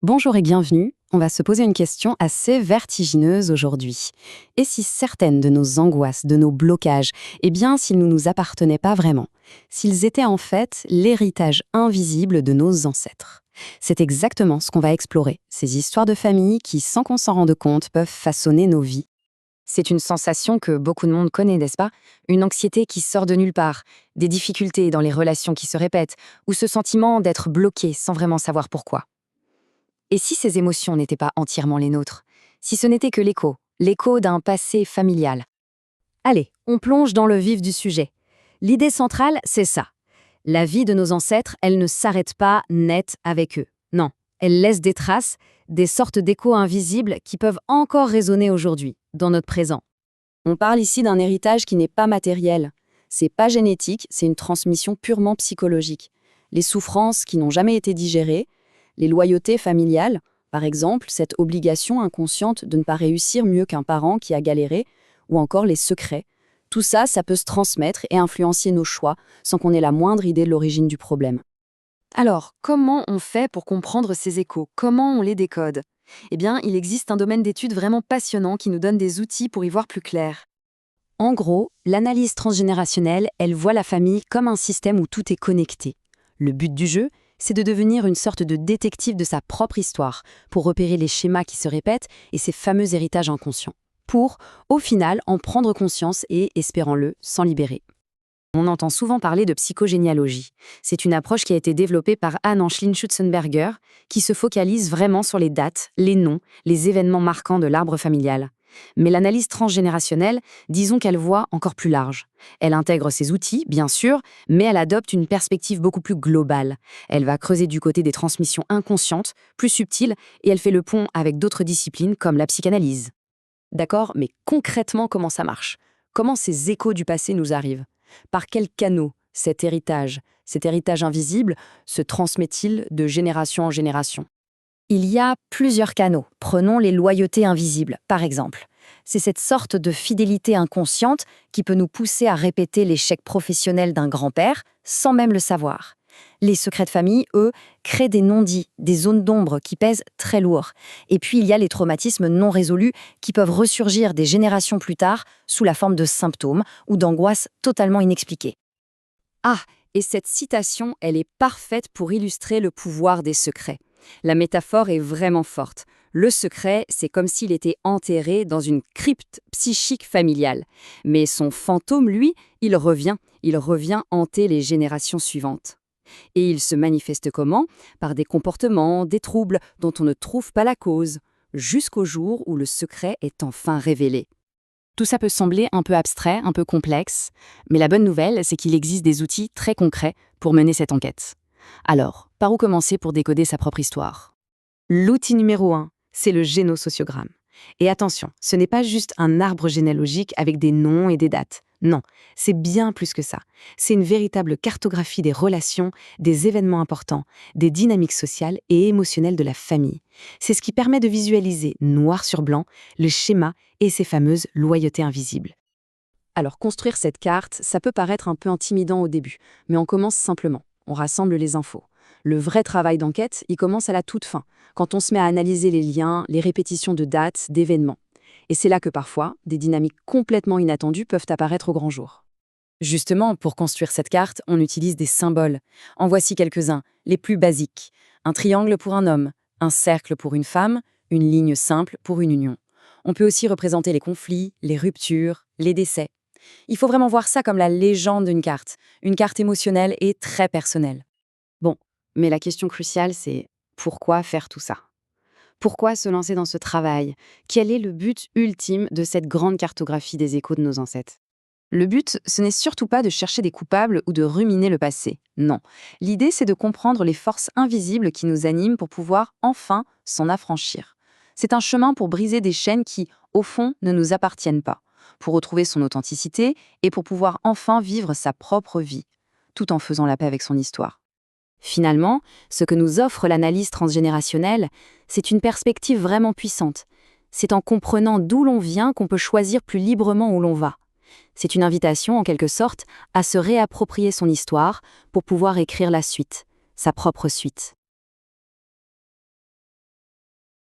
Bonjour et bienvenue. On va se poser une question assez vertigineuse aujourd'hui. Et si certaines de nos angoisses, de nos blocages, s'ils ne nous appartenaient pas vraiment, s'ils étaient en fait l'héritage invisible de nos ancêtres? C'est exactement ce qu'on va explorer, ces histoires de famille qui, sans qu'on s'en rende compte, peuvent façonner nos vies. C'est une sensation que beaucoup de monde connaît, n'est-ce pas? Une anxiété qui sort de nulle part, des difficultés dans les relations qui se répètent, ou ce sentiment d'être bloqué sans vraiment savoir pourquoi. Et si ces émotions n'étaient pas entièrement les nôtres? Si ce n'était que l'écho d'un passé familial? Allez, on plonge dans le vif du sujet. L'idée centrale, c'est ça. La vie de nos ancêtres, elle ne s'arrête pas net avec eux. Non, elle laisse des traces, des sortes d'échos invisibles qui peuvent encore résonner aujourd'hui, dans notre présent. On parle ici d'un héritage qui n'est pas matériel. C'est pas génétique, c'est une transmission purement psychologique. Les souffrances qui n'ont jamais été digérées, les loyautés familiales, par exemple, cette obligation inconsciente de ne pas réussir mieux qu'un parent qui a galéré, ou encore les secrets. Tout ça, ça peut se transmettre et influencer nos choix sans qu'on ait la moindre idée de l'origine du problème. Alors, comment on fait pour comprendre ces échos? Comment on les décode? Eh bien, il existe un domaine d'études vraiment passionnant qui nous donne des outils pour y voir plus clair. En gros, l'analyse transgénérationnelle, elle voit la famille comme un système où tout est connecté. Le but du jeu, c'est de devenir une sorte de détective de sa propre histoire, pour repérer les schémas qui se répètent et ces fameux héritages inconscients. Pour, au final, en prendre conscience et, espérons-le, s'en libérer. On entend souvent parler de psychogénéalogie. C'est une approche qui a été développée par Anne-Angeline Schutzenberger, qui se focalise vraiment sur les dates, les noms, les événements marquants de l'arbre familial. Mais l'analyse transgénérationnelle, disons qu'elle voit encore plus large. Elle intègre ces outils, bien sûr, mais elle adopte une perspective beaucoup plus globale. Elle va creuser du côté des transmissions inconscientes, plus subtiles, et elle fait le pont avec d'autres disciplines comme la psychanalyse. D'accord, mais concrètement, comment ça marche? Comment ces échos du passé nous arrivent? Par quels canaux cet héritage invisible, se transmet-il de génération en génération? Il y a plusieurs canaux. Prenons les loyautés invisibles, par exemple. C'est cette sorte de fidélité inconsciente qui peut nous pousser à répéter l'échec professionnel d'un grand-père sans même le savoir. Les secrets de famille, eux, créent des non-dits, des zones d'ombre qui pèsent très lourd. Et puis il y a les traumatismes non résolus qui peuvent ressurgir des générations plus tard sous la forme de symptômes ou d'angoisses totalement inexpliquées. Ah, et cette citation, elle est parfaite pour illustrer le pouvoir des secrets. La métaphore est vraiment forte. Le secret, c'est comme s'il était enterré dans une crypte psychique familiale. Mais son fantôme, lui, il revient hanter les générations suivantes. Et il se manifeste comment? Par des comportements, des troubles dont on ne trouve pas la cause, jusqu'au jour où le secret est enfin révélé. Tout ça peut sembler un peu abstrait, un peu complexe, mais la bonne nouvelle, c'est qu'il existe des outils très concrets pour mener cette enquête. Alors, par où commencer pour décoder sa propre histoire? L'outil numéro 1, c'est le génosociogramme. Et attention, ce n'est pas juste un arbre généalogique avec des noms et des dates. Non, c'est bien plus que ça. C'est une véritable cartographie des relations, des événements importants, des dynamiques sociales et émotionnelles de la famille. C'est ce qui permet de visualiser, noir sur blanc, le schéma et ces fameuses loyautés invisibles. Alors, construire cette carte, ça peut paraître un peu intimidant au début, mais on commence simplement. On rassemble les infos. Le vrai travail d'enquête, il commence à la toute fin, quand on se met à analyser les liens, les répétitions de dates, d'événements. Et c'est là que parfois, des dynamiques complètement inattendues peuvent apparaître au grand jour. Justement, pour construire cette carte, on utilise des symboles. En voici quelques-uns, les plus basiques. Un triangle pour un homme, un cercle pour une femme, une ligne simple pour une union. On peut aussi représenter les conflits, les ruptures, les décès. Il faut vraiment voir ça comme la légende d'une carte, une carte émotionnelle et très personnelle. Bon, mais la question cruciale, c'est pourquoi faire tout ça? Pourquoi se lancer dans ce travail? Quel est le but ultime de cette grande cartographie des échos de nos ancêtres? Le but, ce n'est surtout pas de chercher des coupables ou de ruminer le passé. Non. L'idée, c'est de comprendre les forces invisibles qui nous animent pour pouvoir enfin s'en affranchir. C'est un chemin pour briser des chaînes qui, au fond, ne nous appartiennent pas, pour retrouver son authenticité et pour pouvoir enfin vivre sa propre vie, tout en faisant la paix avec son histoire. Finalement, ce que nous offre l'analyse transgénérationnelle, c'est une perspective vraiment puissante. C'est en comprenant d'où l'on vient qu'on peut choisir plus librement où l'on va. C'est une invitation, en quelque sorte, à se réapproprier son histoire pour pouvoir écrire la suite, sa propre suite.